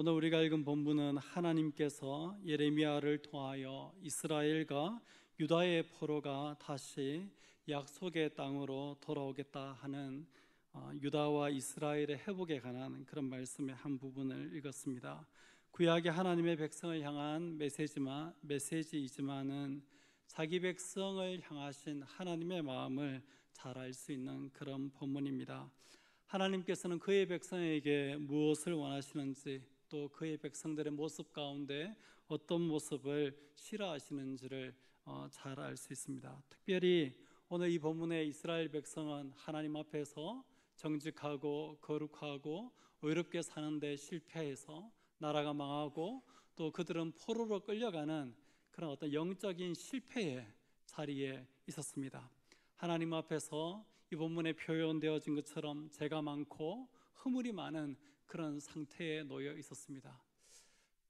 오늘 우리가 읽은 본문은 하나님께서 예레미야를 통하여 이스라엘과 유다의 포로가 다시 약속의 땅으로 돌아오겠다 하는 유다와 이스라엘의 회복에 관한 그런 말씀의 한 부분을 읽었습니다. 구약의 하나님의 백성을 향한 메시지이지만은 자기 백성을 향하신 하나님의 마음을 잘 알 수 있는 그런 본문입니다. 하나님께서는 그의 백성에게 무엇을 원하시는지, 또 그의 백성들의 모습 가운데 어떤 모습을 싫어하시는지를 잘 알 수 있습니다. 특별히 오늘 이 본문의 이스라엘 백성은 하나님 앞에서 정직하고 거룩하고 의롭게 사는데 실패해서 나라가 망하고, 또 그들은 포로로 끌려가는 그런 어떤 영적인 실패의 자리에 있었습니다. 하나님 앞에서 이 본문에 표현되어진 것처럼 죄가 많고 허물이 많은 그런 상태에 놓여 있었습니다.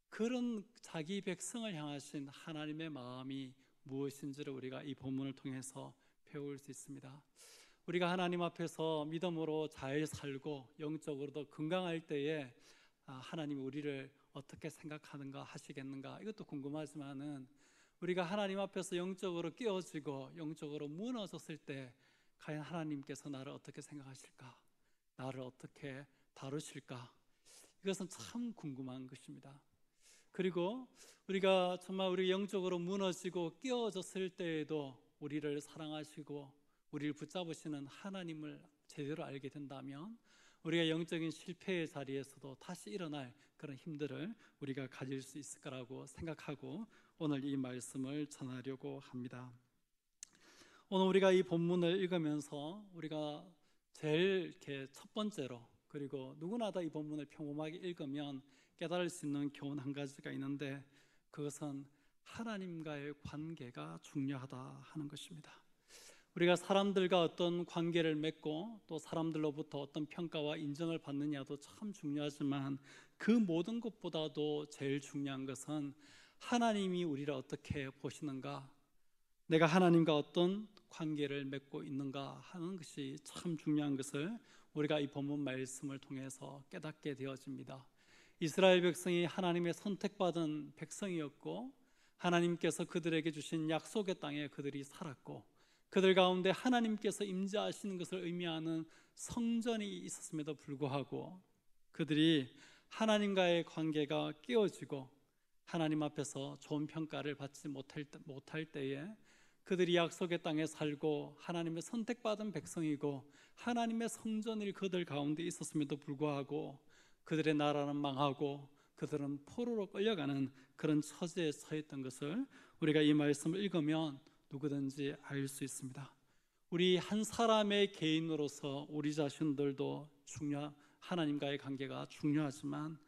그런 자기 백성을 향하신 하나님의 마음이 무엇인지를 우리가 이 본문을 통해서 배울 수 있습니다. 우리가 하나님 앞에서 믿음으로 잘 살고 영적으로도 건강할 때에 하나님이 우리를 어떻게 생각하는가 하시겠는가, 이것도 궁금하지만은 우리가 하나님 앞에서 영적으로 깨어지고 영적으로 무너졌을 때 과연 하나님께서 나를 어떻게 생각하실까, 나를 어떻게 다루실까, 이것은 참 궁금한 것입니다. 그리고 우리가 정말 우리 영적으로 무너지고 깨어졌을 때에도 우리를 사랑하시고 우리를 붙잡으시는 하나님을 제대로 알게 된다면 우리가 영적인 실패의 자리에서도 다시 일어날 그런 힘들을 우리가 가질 수 있을 거라고 생각하고 오늘 이 말씀을 전하려고 합니다. 오늘 우리가 이 본문을 읽으면서 우리가 제일 이렇게 첫 번째로, 그리고 누구나 다 이 본문을 평범하게 읽으면 깨달을 수 있는 교훈 한 가지가 있는데, 그것은 하나님과의 관계가 중요하다 하는 것입니다. 우리가 사람들과 어떤 관계를 맺고 또 사람들로부터 어떤 평가와 인정을 받느냐도 참 중요하지만 그 모든 것보다도 제일 중요한 것은 하나님이 우리를 어떻게 보시는가, 내가 하나님과 어떤 관계를 맺고 있는가 하는 것이 참 중요한 것을 우리가 이 본문 말씀을 통해서 깨닫게 되어집니다. 이스라엘 백성이 하나님의 선택받은 백성이었고, 하나님께서 그들에게 주신 약속의 땅에 그들이 살았고, 그들 가운데 하나님께서 임재하시는 것을 의미하는 성전이 있었음에도 불구하고 그들이 하나님과의 관계가 깨어지고 하나님 앞에서 좋은 평가를 받지 못할 때에 그들이 약속의 땅에 살고 하나님의 선택받은 백성이고 하나님의 성전이 그들 가운데 있었음에도 불구하고 그들의 나라는 망하고 그들은 포로로 끌려가는 그런 처지에 처했던 것을 우리가 이 말씀을 읽으면 누구든지 알 수 있습니다. 우리 한 사람의 개인으로서 우리 자신들도 하나님과의 관계가 중요하지만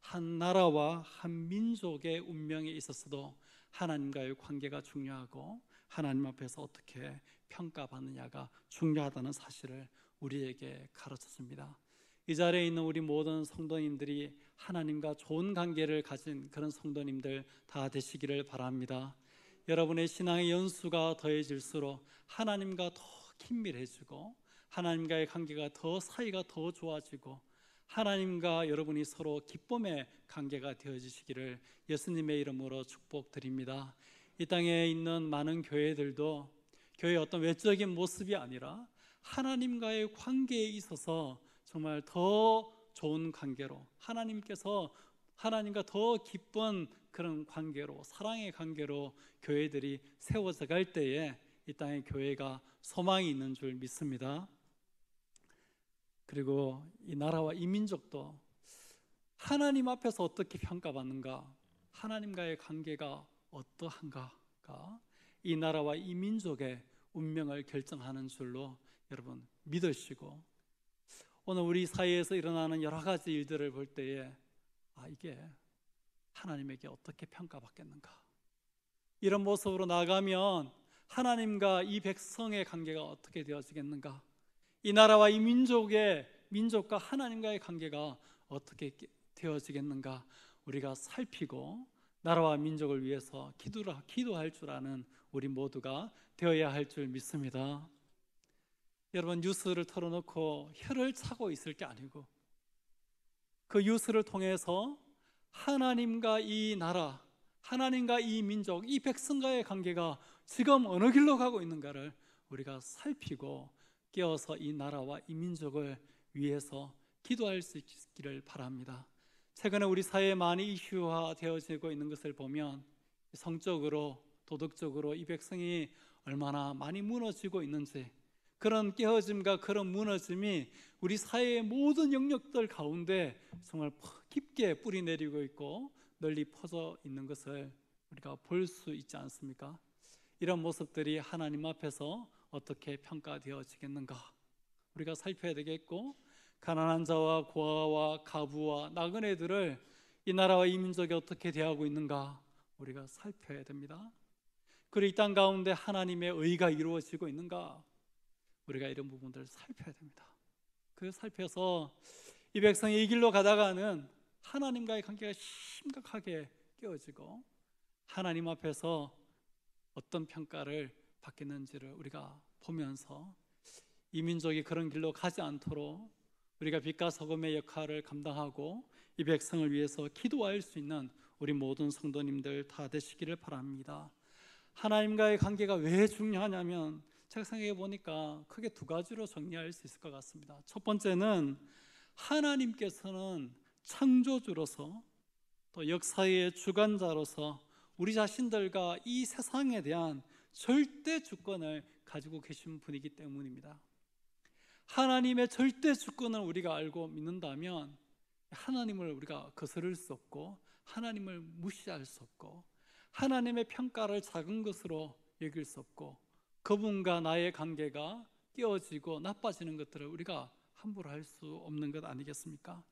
한 나라와 한 민족의 운명에 있어서도 하나님과의 관계가 중요하고 하나님 앞에서 어떻게 평가받느냐가 중요하다는 사실을 우리에게 가르쳐줍니다. 이 자리에 있는 우리 모든 성도님들이 하나님과 좋은 관계를 가진 그런 성도님들 다 되시기를 바랍니다. 여러분의 신앙의 연수가 더해질수록 하나님과 더 긴밀해지고 하나님과의 관계가 사이가 더 좋아지고 하나님과 여러분이 서로 기쁨의 관계가 되어지시기를 예수님의 이름으로 축복드립니다. 이 땅에 있는 많은 교회들도 교회의 어떤 외적인 모습이 아니라 하나님과의 관계에 있어서 정말 더 좋은 관계로, 하나님과 더 기쁜 그런 관계로, 사랑의 관계로 교회들이 세워져 갈 때에 이 땅의 교회가 소망이 있는 줄 믿습니다. 그리고 이 나라와 이 민족도 하나님 앞에서 어떻게 평가받는가, 하나님과의 관계가 어떠한가가 이 나라와 이 민족의 운명을 결정하는 줄로 여러분 믿으시고, 오늘 우리 사회에서 일어나는 여러 가지 일들을 볼 때에 이게 하나님에게 어떻게 평가받겠는가, 이런 모습으로 나가면 하나님과 이 백성의 관계가 어떻게 되어지겠는가, 이 나라와 이 민족과 하나님과의 관계가 어떻게 되어지겠는가, 우리가 살피고 나라와 민족을 위해서 기도할 줄 아는 우리 모두가 되어야 할 줄 믿습니다. 여러분, 뉴스를 틀어놓고 혀를 차고 있을 게 아니고 그 뉴스를 통해서 하나님과 이 나라, 하나님과 이 민족, 이 백성과의 관계가 지금 어느 길로 가고 있는가를 우리가 살피고 깨어서 이 나라와 이 민족을 위해서 기도할 수 있기를 바랍니다. 최근에 우리 사회에 많이 이슈화되어지고 있는 것을 보면 성적으로, 도덕적으로 이 백성이 얼마나 많이 무너지고 있는지, 그런 깨어짐과 그런 무너짐이 우리 사회의 모든 영역들 가운데 정말 깊게 뿌리 내리고 있고 널리 퍼져 있는 것을 우리가 볼 수 있지 않습니까? 이런 모습들이 하나님 앞에서 어떻게 평가되어지겠는가 우리가 살펴야 되겠고, 가난한 자와 고아와 가부와 나그네들을 이 나라와 이 민족이 어떻게 대하고 있는가 우리가 살펴야 됩니다. 그리고 이 땅 가운데 하나님의 의가 이루어지고 있는가 우리가 이런 부분들을 살펴야 됩니다. 그 살펴서 이 백성이 이 길로 가다가는 하나님과의 관계가 심각하게 깨어지고 하나님 앞에서 어떤 평가를 받겠는지를 우리가 보면서 이 민족이 그런 길로 가지 않도록 우리가 빛과 소금의 역할을 감당하고 이 백성을 위해서 기도할 수 있는 우리 모든 성도님들 다 되시기를 바랍니다. 하나님과의 관계가 왜 중요하냐면 제가 생각해 보니까 크게 두 가지로 정리할 수 있을 것 같습니다. 첫 번째는 하나님께서는 창조주로서 또 역사의 주관자로서 우리 자신들과 이 세상에 대한 절대 주권을 가지고 계신 분이기 때문입니다. 하나님의 절대 주권을 우리가 알고 믿는다면 하나님을 우리가 거스를 수 없고 하나님을 무시할 수 없고 하나님의 평가를 작은 것으로 여길 수 없고 그분과 나의 관계가 깨어지고 나빠지는 것들을 우리가 함부로 할 수 없는 것 아니겠습니까?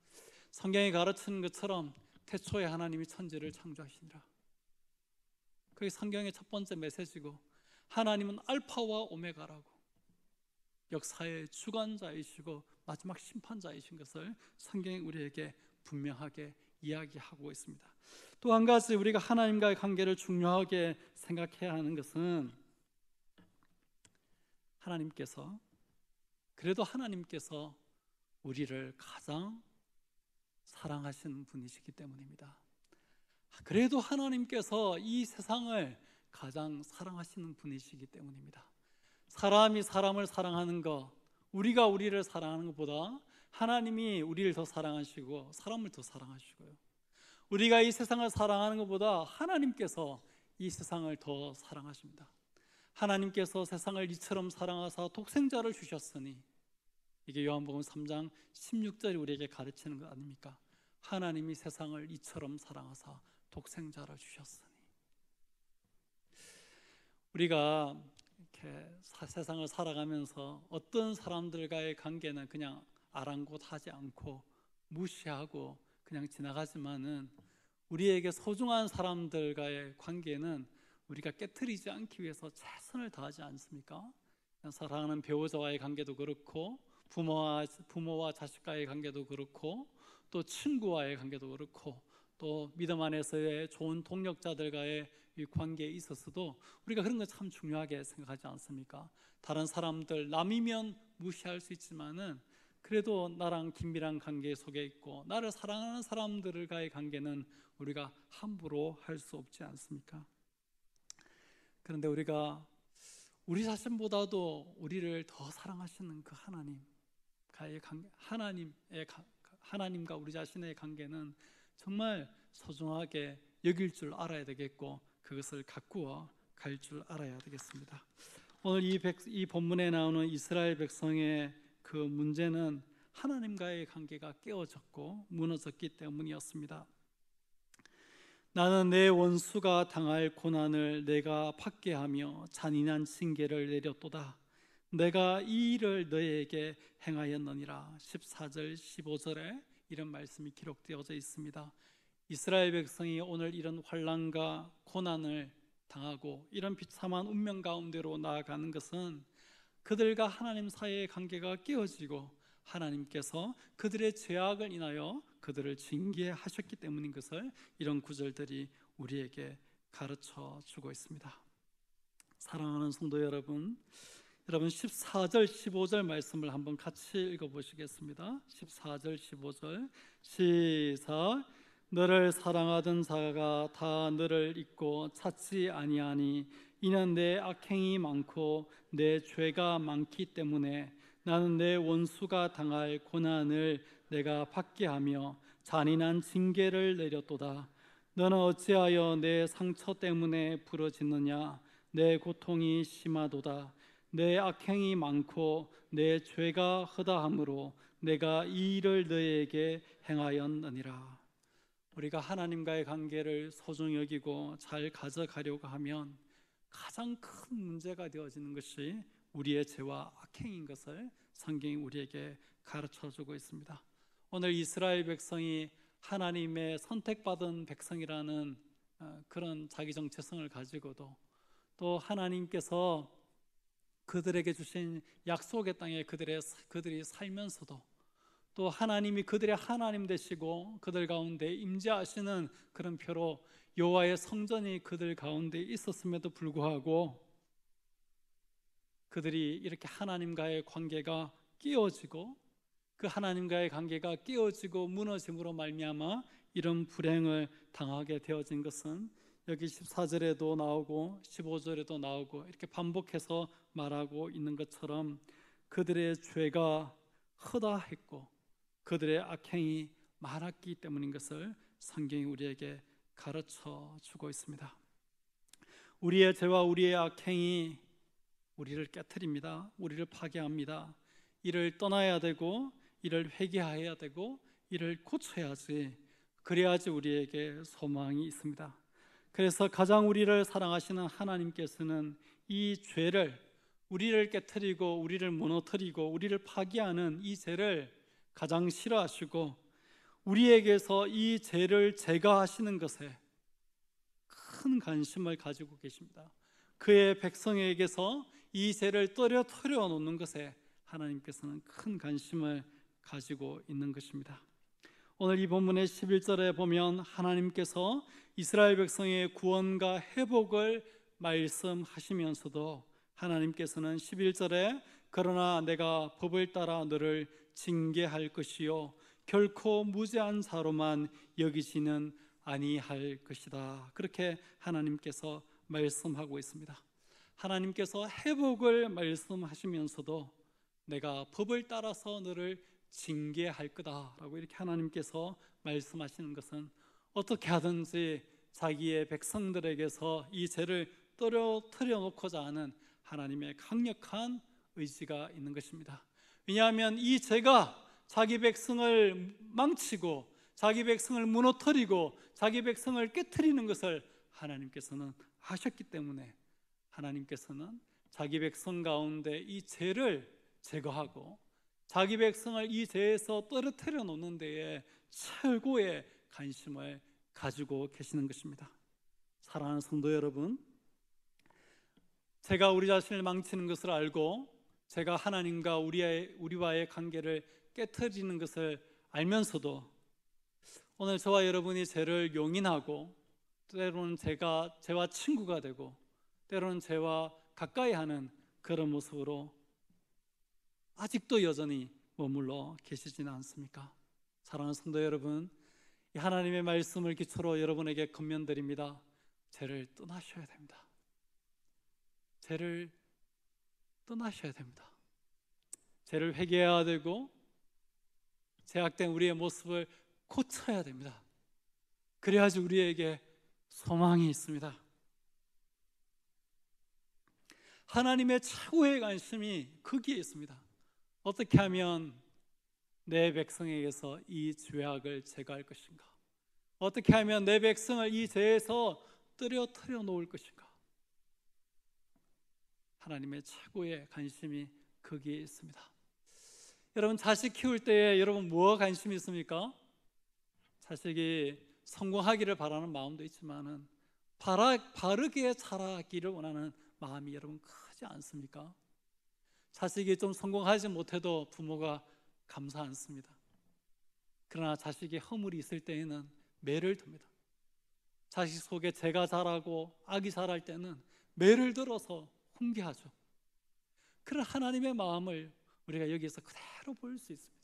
성경이 가르치는 것처럼 태초에 하나님이 천지를 창조하시니라. 그게 성경의 첫 번째 메시지고, 하나님은 알파와 오메가라고 역사의 주관자이시고 마지막 심판자이신 것을 성경이 우리에게 분명하게 이야기하고 있습니다. 또 한 가지 우리가 하나님과의 관계를 중요하게 생각해야 하는 것은 하나님께서 우리를 가장 사랑하시는 분이시기 때문입니다. 그래도 하나님께서 이 세상을 가장 사랑하시는 분이시기 때문입니다. 사람이 사람을 사랑하는 것, 우리가 우리를 사랑하는 것보다 하나님이 우리를 더 사랑하시고 사람을 더 사랑하시고요, 우리가 이 세상을 사랑하는 것보다 하나님께서 이 세상을 더 사랑하십니다. 하나님께서 세상을 이처럼 사랑하사 독생자를 주셨으니, 이게 요한복음 3장 16절이 우리에게 가르치는 것 아닙니까? 하나님이 세상을 이처럼 사랑하사 독생자를 주셨으니. 우리가 이렇게 세상을 살아가면서 어떤 사람들과의 관계는 그냥 아랑곳하지 않고 무시하고 그냥 지나가지만은 우리에게 소중한 사람들과의 관계는 우리가 깨트리지 않기 위해서 최선을 다하지 않습니까? 사랑하는 배우자와의 관계도 그렇고 부모와 자식과의 관계도 그렇고 또 친구와의 관계도 그렇고 또 믿음 안에서의 좋은 동력자들과의 이 관계에 있어서도 우리가 그런 거 참 중요하게 생각하지 않습니까? 다른 사람들 남이면 무시할 수 있지만은 그래도 나랑 긴밀한 관계 속에 있고 나를 사랑하는 사람들과의 관계는 우리가 함부로 할 수 없지 않습니까? 그런데 우리가 우리 자신보다도 우리를 더 사랑하시는 그 하나님과 우리 자신의 관계는 정말 소중하게 여길 줄 알아야 되겠고 그것을 가꾸어 갈 줄 알아야 되겠습니다. 오늘 이 본문에 나오는 이스라엘 백성의 그 문제는 하나님과의 관계가 깨어졌고 무너졌기 때문이었습니다. 나는 내 원수가 당할 고난을 내가 받게 하며 잔인한 징계를 내렸도다. 내가 이 일을 너에게 행하였느니라. 14절 15절에 이런 말씀이 기록되어져 있습니다. 이스라엘 백성이 오늘 이런 환난과 고난을 당하고 이런 비참한 운명 가운데로 나아가는 것은 그들과 하나님 사이의 관계가 깨어지고 하나님께서 그들의 죄악을 인하여 그들을 징계하셨기 때문인 것을 이런 구절들이 우리에게 가르쳐 주고 있습니다. 사랑하는 성도 여러분, 14절 15절 말씀을 한번 같이 읽어보시겠습니다. 14절 15절 시작. 너를 사랑하던 자가 다 너를 잊고 찾지 아니하니 이는 내 악행이 많고 내 죄가 많기 때문에 나는 내 원수가 당할 고난을 내가 받게 하며 잔인한 징계를 내렸도다. 너는 어찌하여 내 상처 때문에 부러지느냐? 내 고통이 심하도다. 내 악행이 많고 내 죄가 허다함으로 내가 이 일을 너에게 행하였느니라. 우리가 하나님과의 관계를 소중히 여기고 잘 가져가려고 하면 가장 큰 문제가 되어지는 것이 우리의 죄와 악행인 것을 성경이 우리에게 가르쳐주고 있습니다. 오늘 이스라엘 백성이 하나님의 선택받은 백성이라는 그런 자기 정체성을 가지고도 또 하나님께서 그들에게 주신 약속의 땅에 그들이 살면서도 또 하나님이 그들의 하나님 되시고 그들 가운데 임재하시는 그런 표로 여호와의 성전이 그들 가운데 있었음에도 불구하고 그들이 이렇게 하나님과의 관계가 깨어지고 그 하나님과의 관계가 깨어지고 무너짐으로 말미암아 이런 불행을 당하게 되어진 것은 여기 14절에도 나오고 15절에도 나오고 이렇게 반복해서 말하고 있는 것처럼 그들의 죄가 허다했고 그들의 악행이 많았기 때문인 것을 성경이 우리에게 가르쳐 주고 있습니다. 우리의 죄와 우리의 악행이 우리를 깨트립니다. 우리를 파괴합니다. 이를 떠나야 되고 이를 회개해야 되고 이를 고쳐야지, 그래야지 우리에게 소망이 있습니다. 그래서 가장 우리를 사랑하시는 하나님께서는 이 죄를, 우리를 깨트리고 우리를 무너뜨리고 우리를 파괴하는 이 죄를 가장 싫어하시고 우리에게서 이 죄를 제거하시는 것에 큰 관심을 가지고 계십니다. 그의 백성에게서 이 죄를 떨어뜨려 놓는 것에 하나님께서는 큰 관심을 가지고 있는 것입니다. 오늘 이 본문의 11절에 보면 하나님께서 이스라엘 백성의 구원과 회복을 말씀하시면서도 하나님께서는 11절에 그러나 내가 법을 따라 너를 징계할 것이요 결코 무죄한 자로만 여기지는 아니할 것이다. 그렇게 하나님께서 말씀하고 있습니다. 하나님께서 회복을 말씀하시면서도 내가 법을 따라서 너를 징계할 거다라고 이렇게 하나님께서 말씀하시는 것은 어떻게 하든지 자기의 백성들에게서 이 죄를 떨어뜨려 놓고자 하는 하나님의 강력한 의지가 있는 것입니다. 왜냐하면 이 죄가 자기 백성을 망치고 자기 백성을 무너뜨리고 자기 백성을 깨트리는 것을 하나님께서는 아셨기 때문에 하나님께서는 자기 백성 가운데 이 죄를 제거하고 자기 백성을 이 죄에서 떨어뜨려 놓는 데에 최고의 관심을 가지고 계시는 것입니다. 사랑하는 성도 여러분, 제가 우리 자신을 망치는 것을 알고 제가 하나님과 우리와의 관계를 깨트리는 것을 알면서도 오늘 저와 여러분이 죄를 용인하고 때로는 죄와 친구가 되고 때로는 죄와 가까이 하는 그런 모습으로 아직도 여전히 머물러 계시지는 않습니까? 사랑하는 성도 여러분, 이 하나님의 말씀을 기초로 여러분에게 권면드립니다. 죄를 떠나셔야 됩니다. 죄를 떠나셔야 됩니다. 죄를 회개해야 되고 죄악된 우리의 모습을 고쳐야 됩니다. 그래야지 우리에게 소망이 있습니다. 하나님의 최고의 관심이 거기에 있습니다. 어떻게 하면 내 백성에게서 이 죄악을 제거할 것인가? 어떻게 하면 내 백성을 이 죄에서 떨어뜨려 놓을 것인가? 하나님의 최고의 관심이 거기에 있습니다. 여러분, 자식 키울 때에 여러분 뭐가 관심이 있습니까? 자식이 성공하기를 바라는 마음도 있지만은 바르게 자라기를 원하는 마음이 여러분 크지 않습니까? 자식이 좀 성공하지 못해도 부모가 감사 않습니다. 그러나 자식이 허물이 있을 때에는 매를 듭니다. 자식 속에 재가 자라고 악이 자랄 때는 매를 들어서 훈계하죠. 그런 하나님의 마음을 우리가 여기서 그대로 볼 수 있습니다.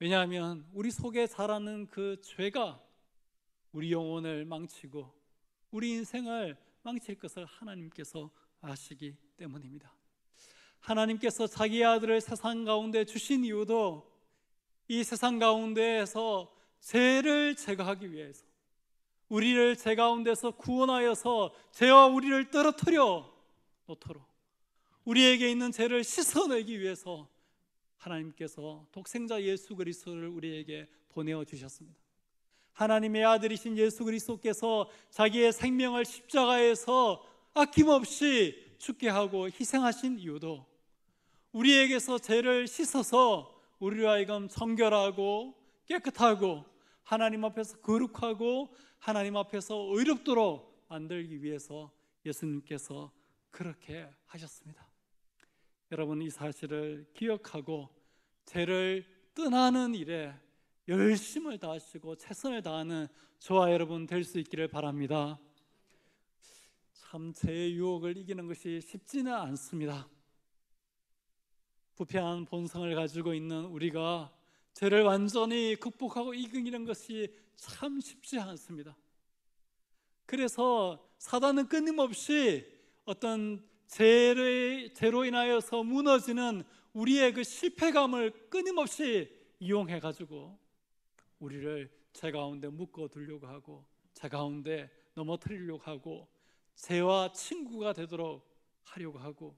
왜냐하면 우리 속에 자라는 그 죄가 우리 영혼을 망치고 우리 인생을 망칠 것을 하나님께서 아시기 때문입니다. 하나님께서 자기 아들을 세상 가운데 주신 이유도 이 세상 가운데에서 죄를 제거하기 위해서, 우리를 죄 가운데서 구원하여서 죄와 우리를 떨어뜨려 놓도록 우리에게 있는 죄를 씻어내기 위해서 하나님께서 독생자 예수 그리스도를 우리에게 보내어 주셨습니다. 하나님의 아들이신 예수 그리스도께서 자기의 생명을 십자가에서 아낌없이 죽게 하고 희생하신 이유도 우리에게서 죄를 씻어서 우리로 하여금 정결하고 깨끗하고 하나님 앞에서 거룩하고 하나님 앞에서 의롭도록 만들기 위해서 예수님께서 그렇게 하셨습니다. 여러분, 이 사실을 기억하고 죄를 떠나는 일에 열심을 다하시고 최선을 다하는 저와 여러분 될 수 있기를 바랍니다. 참 죄의 유혹을 이기는 것이 쉽지는 않습니다. 부패한 본성을 가지고 있는 우리가 죄를 완전히 극복하고 이기는 것이 참 쉽지 않습니다. 그래서 사단은 끊임없이 어떤 죄로 인하여서 무너지는 우리의 그 실패감을 끊임없이 이용해 가지고 우리를 죄 가운데 묶어두려고 하고 죄 가운데 넘어뜨리려고 하고 죄와 친구가 되도록 하려고 하고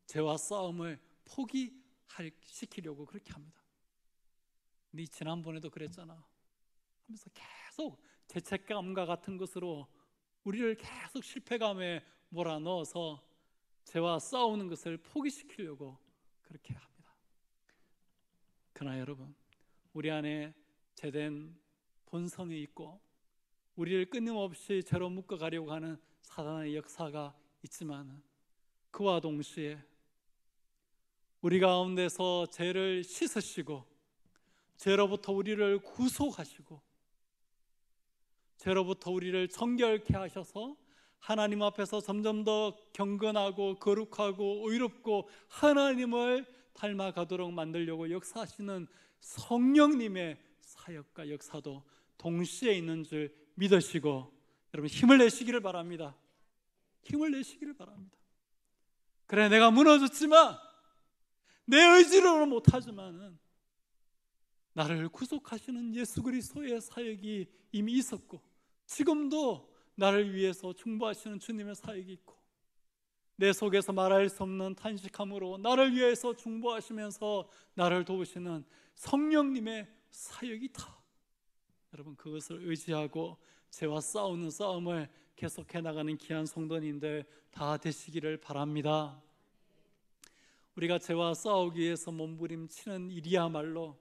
죄와 싸움을 포기시키려고 그렇게 합니다. 네 지난번에도 그랬잖아 하면서 계속 죄책감과 같은 것으로 우리를 계속 실패감에 몰아넣어서 죄와 싸우는 것을 포기시키려고 그렇게 합니다. 그러나 여러분, 우리 안에 죄된 본성이 있고 우리를 끊임없이 죄로 묶어가려고 하는 사단의 역사가 있지만 그와 동시에 우리 가운데서 죄를 씻으시고 죄로부터 우리를 구속하시고 죄로부터 우리를 정결케 하셔서 하나님 앞에서 점점 더 경건하고 거룩하고 의롭고 하나님을 닮아가도록 만들려고 역사하시는 성령님의 사역과 역사도 동시에 있는 줄 믿으시고 여러분 힘을 내시기를 바랍니다. 힘을 내시기를 바랍니다. 그래, 내가 무너졌지만 내 의지로는 못하지만은 나를 구속하시는 예수 그리스도의 사역이 이미 있었고 지금도 나를 위해서 중보하시는 주님의 사역이 있고 내 속에서 말할 수 없는 탄식함으로 나를 위해서 중보하시면서 나를 도우시는 성령님의 사역이 있다. 여러분, 그것을 의지하고 죄와 싸우는 싸움을 계속해 나가는 귀한 성도님들 다 되시기를 바랍니다. 우리가 죄와 싸우기 위해서 몸부림치는 일이야말로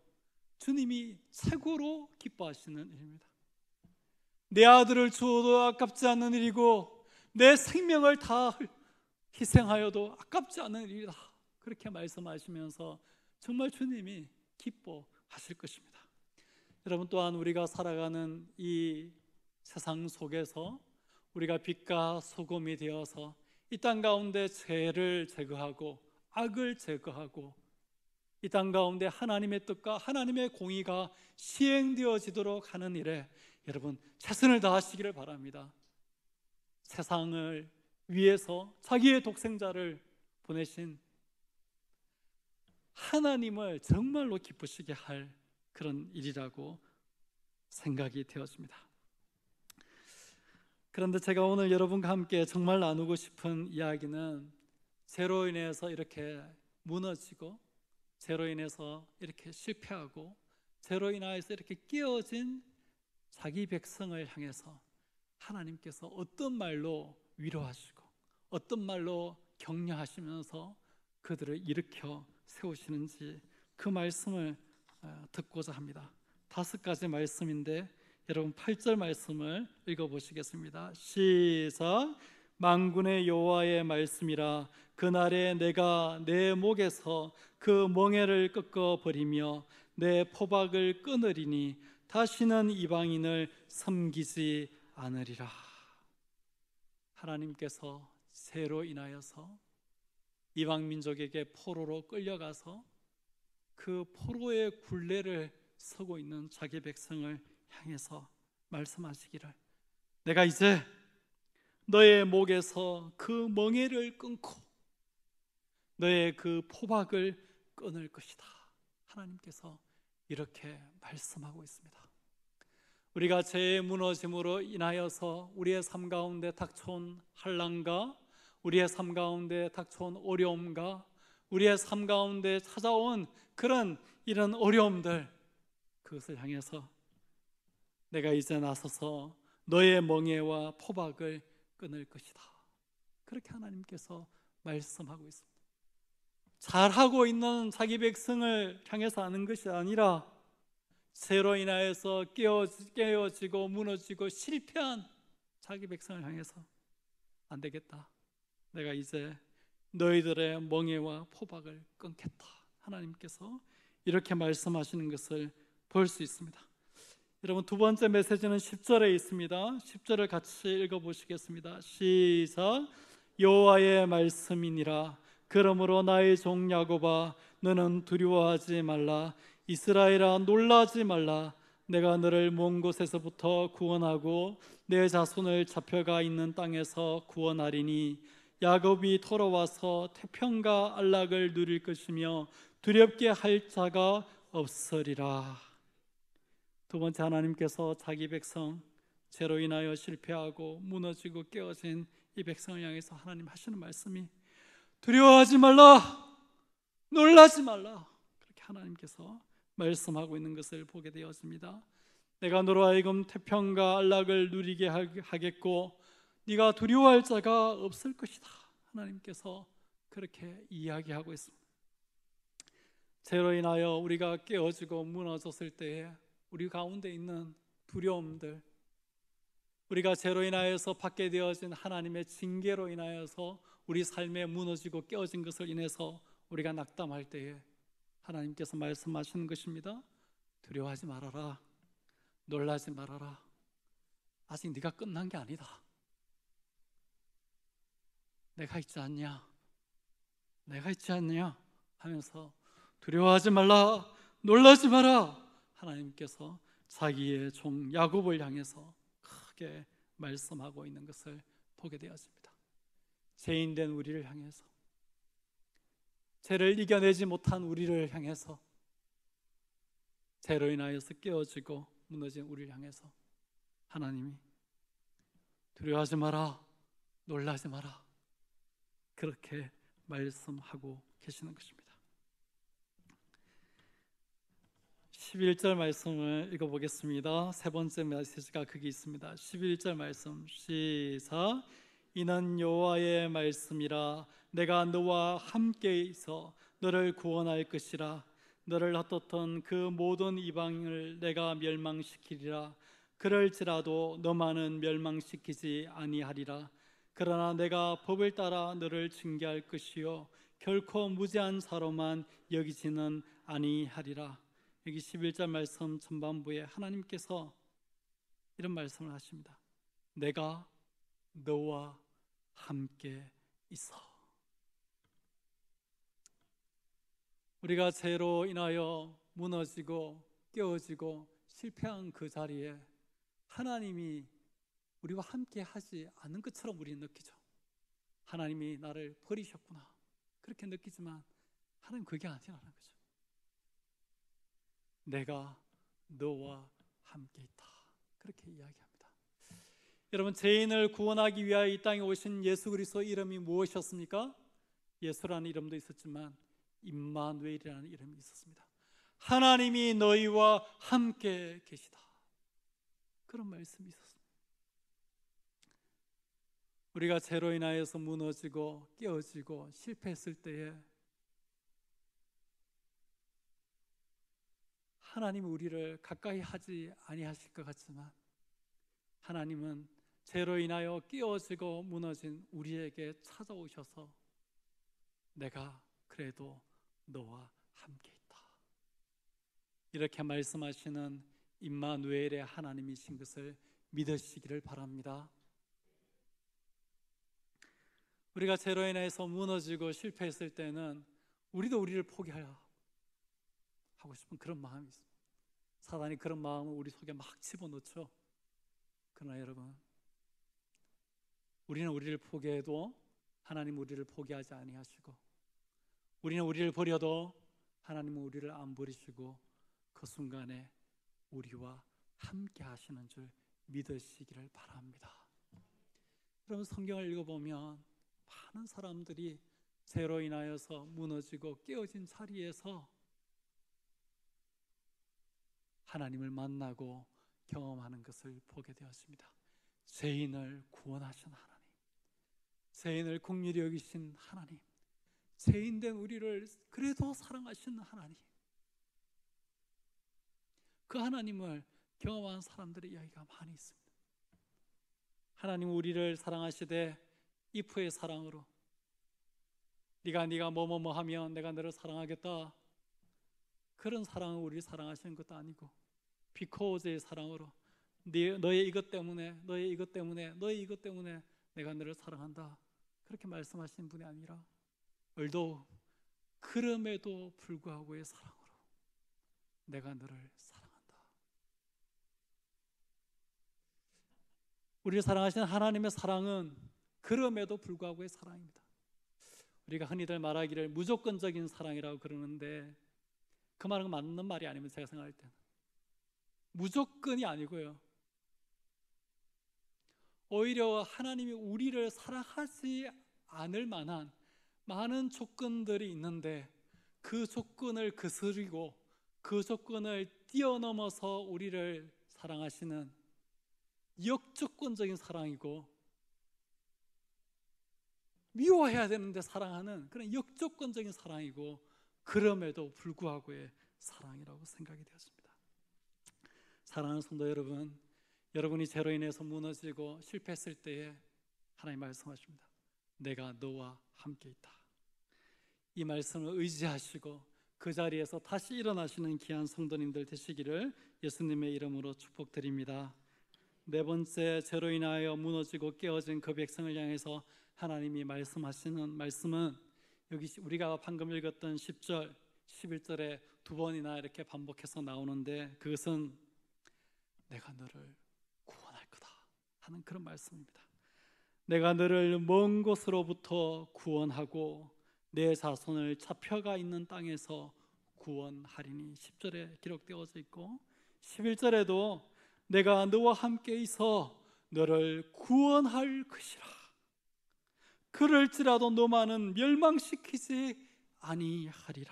주님이 최고로 기뻐하시는 일입니다. 내 아들을 주어도 아깝지 않는 일이고 내 생명을 다 희생하여도 아깝지 않은 일이다. 그렇게 말씀하시면서 정말 주님이 기뻐하실 것입니다. 여러분, 또한 우리가 살아가는 이 세상 속에서 우리가 빛과 소금이 되어서 이 땅 가운데 죄를 제거하고 악을 제거하고 이 땅 가운데 하나님의 뜻과 하나님의 공의가 시행되어지도록 하는 일에 여러분 최선을 다하시기를 바랍니다. 세상을 위해서 자기의 독생자를 보내신 하나님을 정말로 기쁘시게 할 그런 일이라고 생각이 되어집니다. 그런데 제가 오늘 여러분과 함께 정말 나누고 싶은 이야기는 죄로 인해서 이렇게 무너지고 죄로 인해서 이렇게 실패하고 죄로 인하여서 이렇게 깨어진 자기 백성을 향해서 하나님께서 어떤 말로 위로하시고 어떤 말로 격려하시면서 그들을 일으켜 세우시는지 그 말씀을 듣고자 합니다. 5가지 말씀인데 여러분 8절 말씀을 읽어보시겠습니다. 시작. 만군의 여호와의 말씀이라. 그날에 내가 내 목에서 그 멍에를 꺾어버리며 내 포박을 끊으리니 다시는 이방인을 섬기지 않으리라. 하나님께서 죄로 인하여서 이방 민족에게 포로로 끌려가서 그 포로의 굴레를 서고 있는 자기 백성을 향해서 말씀하시기를, 내가 이제 너의 목에서 그 멍에를 끊고 너의 그 포박을 끊을 것이다. 하나님께서 이렇게 말씀하고 있습니다. 우리가 죄의 무너짐으로 인하여서 우리의 삶 가운데 닥쳐온 환난과 우리의 삶 가운데 닥쳐온 어려움과 우리의 삶 가운데 찾아온 이런 어려움들, 그것을 향해서 내가 이제 나서서 너의 멍에와 포박을 끊을 것이다. 그렇게 하나님께서 말씀하고 있습니다. 잘하고 있는 자기 백성을 향해서 하는 것이 아니라 죄로 인하여서 깨어지고 무너지고 실패한 자기 백성을 향해서, 안 되겠다, 내가 이제 너희들의 멍에와 포박을 끊겠다. 하나님께서 이렇게 말씀하시는 것을 볼 수 있습니다. 여러분, 두 번째 메시지는 10절에 있습니다. 10절을 같이 읽어보시겠습니다. 시작. 여호와의 말씀이니라. 그러므로 나의 종 야곱아, 너는 두려워하지 말라. 이스라엘아, 놀라지 말라. 내가 너를 먼 곳에서부터 구원하고 내 자손을 잡혀가 있는 땅에서 구원하리니 야곱이 돌아와서 태평과 안락을 누릴 것이며 두렵게 할 자가 없으리라. 두 번째, 하나님께서 자기 백성, 죄로 인하여 실패하고 무너지고 깨어진 이 백성을 향해서 하나님 하시는 말씀이, 두려워하지 말라, 놀라지 말라. 그렇게 하나님께서 말씀하고 있는 것을 보게 되었습니다. 내가 너로 하여금 태평과 안락을 누리게 하겠고 네가 두려워할 자가 없을 것이다. 하나님께서 그렇게 이야기하고 있습니다. 죄로 인하여 우리가 깨어지고 무너졌을 때에 우리 가운데 있는 두려움들, 우리가 죄로 인하여서 받게 되어진 하나님의 징계로 인하여서 우리 삶에 무너지고 깨어진 것을 인해서 우리가 낙담할 때에 하나님께서 말씀하시는 것입니다. 두려워하지 말아라, 놀라지 말아라. 아직 네가 끝난 게 아니다. 내가 있지 않냐, 내가 있지 않냐 하면서 두려워하지 말라, 놀라지 마라. 하나님께서 자기의 종 야곱을 향해서 크게 말씀하고 있는 것을 보게 되었습니다. 죄인된 우리를 향해서, 죄를 이겨내지 못한 우리를 향해서, 죄로 인하여서 깨어지고 무너진 우리를 향해서 하나님이 두려워하지 마라, 놀라지 마라, 그렇게 말씀하고 계시는 것입니다. 11절 말씀을 읽어보겠습니다. 세 번째 메시지가 거기 있습니다. 11절 말씀 시작. 이는 여호와의 말씀이라. 내가 너와 함께 있어 너를 구원할 것이라. 너를 흩었던 그 모든 이방을 내가 멸망시키리라. 그럴지라도 너만은 멸망시키지 아니하리라. 그러나 내가 법을 따라 너를 징계할 것이요 결코 무죄한 자로만 여기지는 아니하리라. 여기 11절 말씀 전반부에 하나님께서 이런 말씀을 하십니다. 내가 너와 함께 있어. 우리가 죄로 인하여 무너지고 깨어지고 실패한 그 자리에 하나님이 우리와 함께 하지 않는 것처럼 우리는 느끼죠. 하나님이 나를 버리셨구나, 그렇게 느끼지만 하나님 그게 아니라는 거죠. 내가 너와 함께 있다, 그렇게 이야기합니다. 여러분, 죄인을 구원하기 위하여 이 땅에 오신 예수 그리스도 이름이 무엇이었습니까? 예수라는 이름도 있었지만 임마누엘이라는 이름이 있었습니다. 하나님이 너희와 함께 계시다, 그런 말씀이 있었습니다. 우리가 죄로 인하여서 무너지고 깨어지고 실패했을 때에 하나님은 우리를 가까이 하지 아니하실 것 같지만 하나님은 죄로 인하여 깨어지고 무너진 우리에게 찾아오셔서 내가 그래도 너와 함께 있다, 이렇게 말씀하시는 임마누엘의 하나님이신 것을 믿으시기를 바랍니다. 우리가 죄로 인해서 무너지고 실패했을 때는 우리도 우리를 포기하고 싶은 그런 마음이 있습니다. 사단이 그런 마음을 우리 속에 막 집어넣죠. 그러나 여러분, 우리는 우리를 포기해도 하나님은 우리를 포기하지 아니하시고, 우리는 우리를 버려도 하나님은 우리를 안 버리시고, 그 순간에 우리와 함께 하시는 줄 믿으시기를 바랍니다. 여러분, 성경을 읽어보면 많은 사람들이 죄로 인하여서 무너지고 깨어진 자리에서 하나님을 만나고 경험하는 것을 보게 되었습니다. 죄인을 구원하신 하나님, 죄인을 긍휼히 여기신 하나님, 죄인된 우리를 그래도 사랑하시는 하나님, 그 하나님을 경험한 사람들의 이야기가 많이 있습니다. 하나님 우리를 사랑하시되 if의 사랑으로, 네가 뭐뭐뭐 하면 내가 너를 사랑하겠다, 그런 사랑을 우리를 사랑하시는 것도 아니고, because의 사랑으로, 너의 이것 때문에 내가 너를 사랑한다, 그렇게 말씀하시는 분이 아니라 although, 그럼에도 불구하고의 사랑으로 내가 너를 사랑한다. 우리를 사랑하시는 하나님의 사랑은 그럼에도 불구하고의 사랑입니다. 우리가 흔히들 말하기를 무조건적인 사랑이라고 그러는데, 그 말은 맞는 말이 아니면, 제가 생각할 때는 무조건이 아니고요, 오히려 하나님이 우리를 사랑하지 않을 만한 많은 조건들이 있는데, 그 조건을 거스르고 그 조건을 뛰어넘어서 우리를 사랑하시는 역조건적인 사랑이고, 미워해야 되는데 사랑하는 그런 역조건적인 사랑이고, 그럼에도 불구하고의 사랑이라고 생각이 되었습니다. 사랑하는 성도 여러분, 여러분이 죄로 인해서 무너지고 실패했을 때에 하나님 말씀하십니다. 내가 너와 함께 있다. 이 말씀을 의지하시고 그 자리에서 다시 일어나시는 귀한 성도님들 되시기를 예수님의 이름으로 축복드립니다. 네 번째, 죄로 인하여 무너지고 깨어진 그 백성을 향해서 하나님이 말씀하시는 말씀은, 여기 우리가 방금 읽었던 10절, 11절에 두 번이나 이렇게 반복해서 나오는데, 그것은 내가 너를 구원할 거다 하는 그런 말씀입니다. 내가 너를 먼 곳으로부터 구원하고 내 자손을 잡혀가 있는 땅에서 구원하리니, 10절에 기록되어져 있고, 11절에도 내가 너와 함께 있어 너를 구원할 것이라, 그럴지라도 너만은 멸망시키지 아니하리라.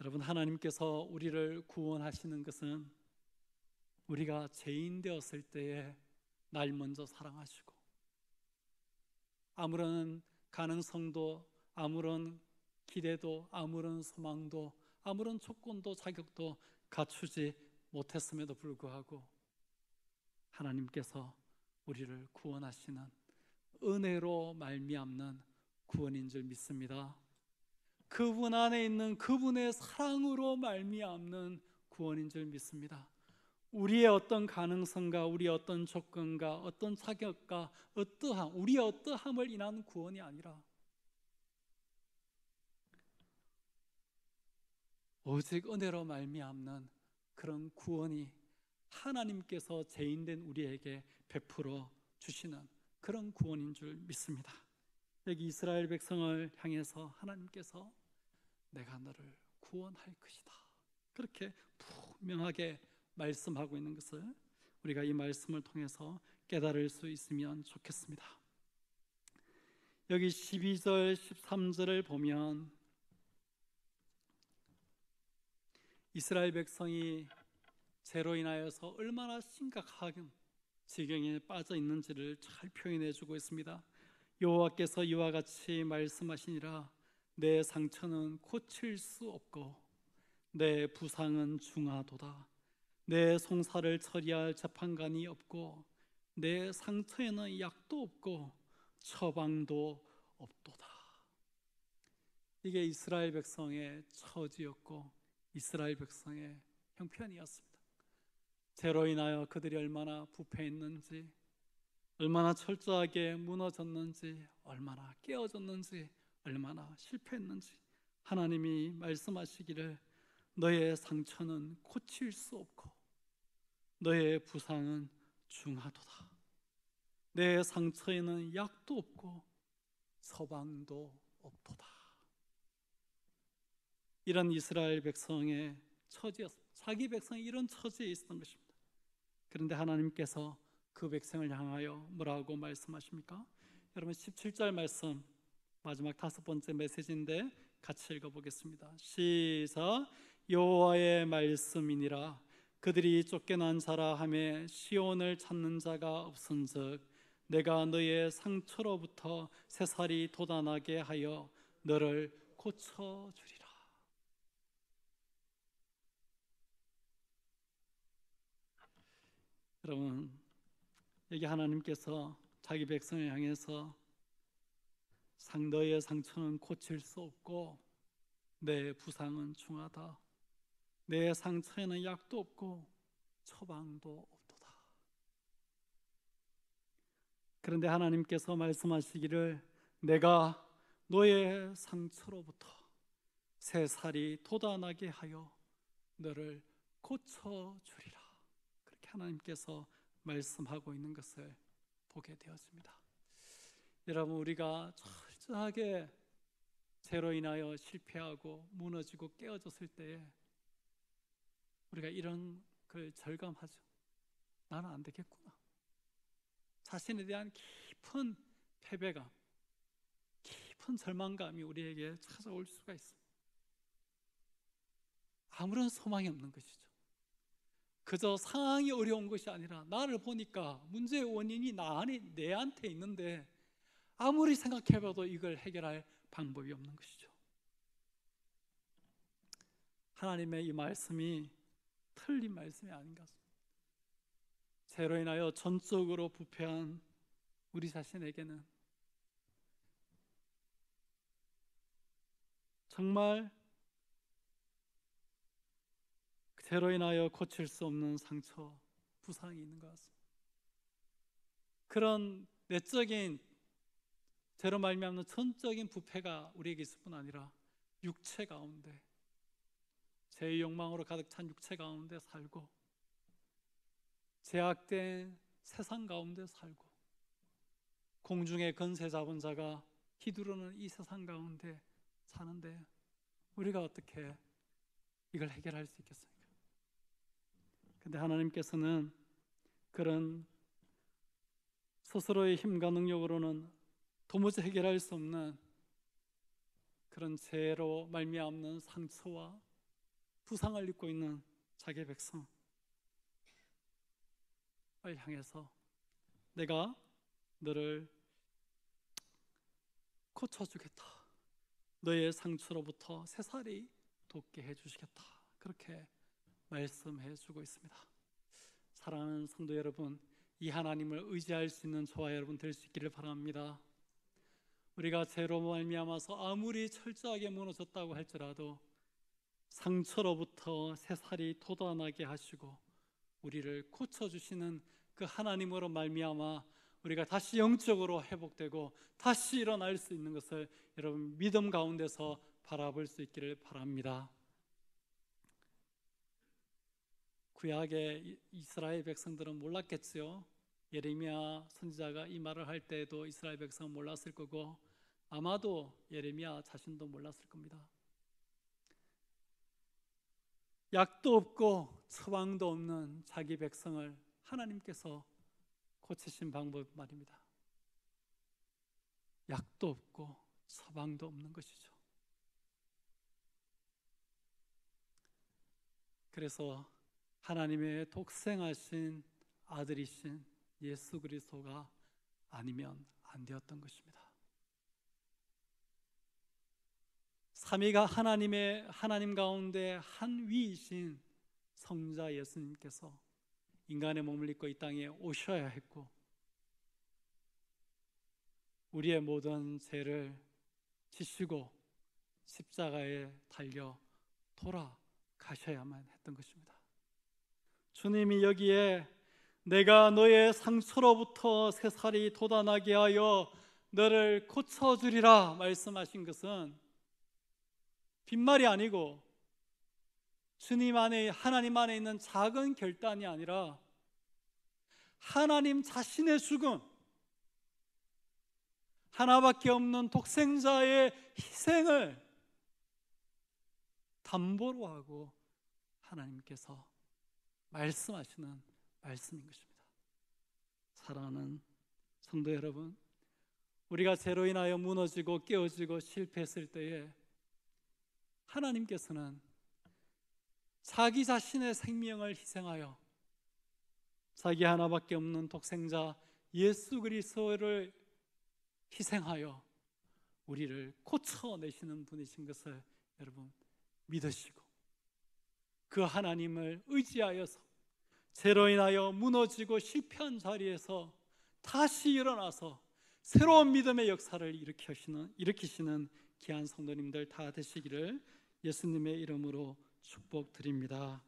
여러분, 하나님께서 우리를 구원하시는 것은 우리가 죄인 되었을 때에 날 먼저 사랑하시고, 아무런 가능성도, 아무런 기대도, 아무런 소망도, 아무런 조건도 자격도 갖추지 못했음에도 불구하고 하나님께서 우리를 구원하시는 은혜로 말미암는 구원인 줄 믿습니다. 그분 안에 있는 그분의 사랑으로 말미암는 구원인 줄 믿습니다. 우리의 어떤 가능성과 우리의 어떤 조건과 어떤 자격과 어떠함, 우리의 어떠함을 인한 구원이 아니라 오직 은혜로 말미암는 그런 구원이 하나님께서 죄인된 우리에게 베풀어 주시는 그런 구원인 줄 믿습니다. 여기 이스라엘 백성을 향해서 하나님께서 내가 너를 구원할 것이다, 그렇게 분명하게 말씀하고 있는 것을 우리가 이 말씀을 통해서 깨달을 수 있으면 좋겠습니다. 여기 12절, 13절을 보면 이스라엘 백성이 죄로 인하여서 얼마나 심각한 지경에 빠져 있는지를 잘 표현해 주고 있습니다. 여호와께서 이와 같이 말씀하시니라, 내 상처는 고칠 수 없고 내 부상은 중하도다. 내 송사를 처리할 재판관이 없고 내 상처에는 약도 없고 처방도 없도다. 이게 이스라엘 백성의 처지였고 이스라엘 백성의 형편이었습니다. 죄로 인하여 그들이 얼마나 부패했는지, 얼마나 철저하게 무너졌는지, 얼마나 깨어졌는지, 얼마나 실패했는지 하나님이 말씀하시기를 너의 상처는 고칠 수 없고 너의 부상은 중하도다. 내 상처에는 약도 없고 처방도 없도다. 이런 이스라엘 백성의 처지였습니다. 자기 백성이 이런 처지에 있었던 것입니다. 그런데 하나님께서 그 백성을 향하여 뭐라고 말씀하십니까? 여러분 17절 말씀, 마지막 5번째 메시지인데 같이 읽어보겠습니다. 시작. 여호와의 말씀이니라. 그들이 쫓겨난 자라 하매 시온을 찾는 자가 없은즉 내가 너의 상처로부터 새살이 돋아나게 하여 너를 고쳐주리라. 여러분, 여기 하나님께서 자기 백성을 향해서 너의 상처는 고칠 수 없고 내 부상은 중하다. 내 상처에는 약도 없고 처방도 없도다. 그런데 하나님께서 말씀하시기를 내가 너의 상처로부터 새살이 돋아나게 하여 너를 고쳐주리라. 그렇게 하나님께서 말씀하고 있는 것을 보게 되었습니다. 여러분, 우리가 철저하게 죄로 인하여 실패하고 무너지고 깨어졌을 때에 우리가 이런 걸 절감하죠. 나는 안 되겠구나. 자신에 대한 깊은 패배감, 깊은 절망감이 우리에게 찾아올 수가 있습니다. 아무런 소망이 없는 것이죠. 그저 상황이 어려운 것이 아니라 나를 보니까 문제의 원인이 내한테 있는데 아무리 생각해봐도 이걸 해결할 방법이 없는 것이죠. 하나님의 이 말씀이 틀린 말씀이 아닌가. 죄로 인하여 전적으로 부패한 우리 자신에게는 정말 죄로 인하여 고칠 수 없는 상처, 부상이 있는 것 같습니다. 그런 내적인 죄로 말미암는 전적인 부패가 우리에게 있을 뿐 아니라 육체 가운데, 죄의 욕망으로 가득 찬 육체 가운데 살고 제약된 세상 가운데 살고 공중의 건세 잡은 자가 휘두르는 이 세상 가운데 사는데 우리가 어떻게 이걸 해결할 수 있겠습니까? 근데 하나님께서는 그런 스스로의 힘과 능력으로는 도무지 해결할 수 없는 그런 죄로 말미암는 상처와 부상을 입고 있는 자기 백성을 향해서 내가 너를 고쳐주겠다. 너의 상처로부터 새살이 돋게 해주시겠다. 그렇게 말씀해 주고 있습니다. 사랑하는 성도 여러분, 이 하나님을 의지할 수 있는 저와 여러분 될 수 있기를 바랍니다. 우리가 죄로 말미암아서 아무리 철저하게 무너졌다고 할지라도 상처로부터 새살이 돋아나게 하시고 우리를 고쳐주시는 그 하나님으로 말미암아 우리가 다시 영적으로 회복되고 다시 일어날 수 있는 것을 여러분 믿음 가운데서 바라볼 수 있기를 바랍니다. 구약의 이스라엘 백성들은 몰랐겠지요. 예레미야 선지자가 이 말을 할 때에도 이스라엘 백성은 몰랐을 거고 아마도 예레미야 자신도 몰랐을 겁니다. 약도 없고 처방도 없는 자기 백성을 하나님께서 고치신 방법 말입니다. 약도 없고 처방도 없는 것이죠. 그래서 하나님의 독생하신 아들이신 예수 그리스도가 아니면 안 되었던 것입니다. 삼위가 하나님 가운데 한 위이신 성자 예수님께서 인간의 몸을 입고 이 땅에 오셔야 했고 우리의 모든 죄를 지시고 십자가에 달려 돌아가셔야만 했던 것입니다. 주님이 여기에 내가 너의 상처로부터 새살이 돋아나게 하여 너를 고쳐주리라 말씀하신 것은 빈말이 아니고 주님 안에, 하나님 안에 있는 작은 결단이 아니라 하나님 자신의 죽음, 하나밖에 없는 독생자의 희생을 담보로 하고 하나님께서 말씀하시는 말씀인 것입니다. 사랑하는 성도 여러분, 우리가 죄로 인하여 무너지고 깨어지고 실패했을 때에 하나님께서는 자기 자신의 생명을 희생하여 자기 하나밖에 없는 독생자 예수 그리스도를 희생하여 우리를 고쳐내시는 분이신 것을 여러분 믿으시고 그 하나님을 의지하여서 죄로 인하여 무너지고 실패한 자리에서 다시 일어나서 새로운 믿음의 역사를 일으키시는 귀한 성도님들 다 되시기를 예수님의 이름으로 축복드립니다.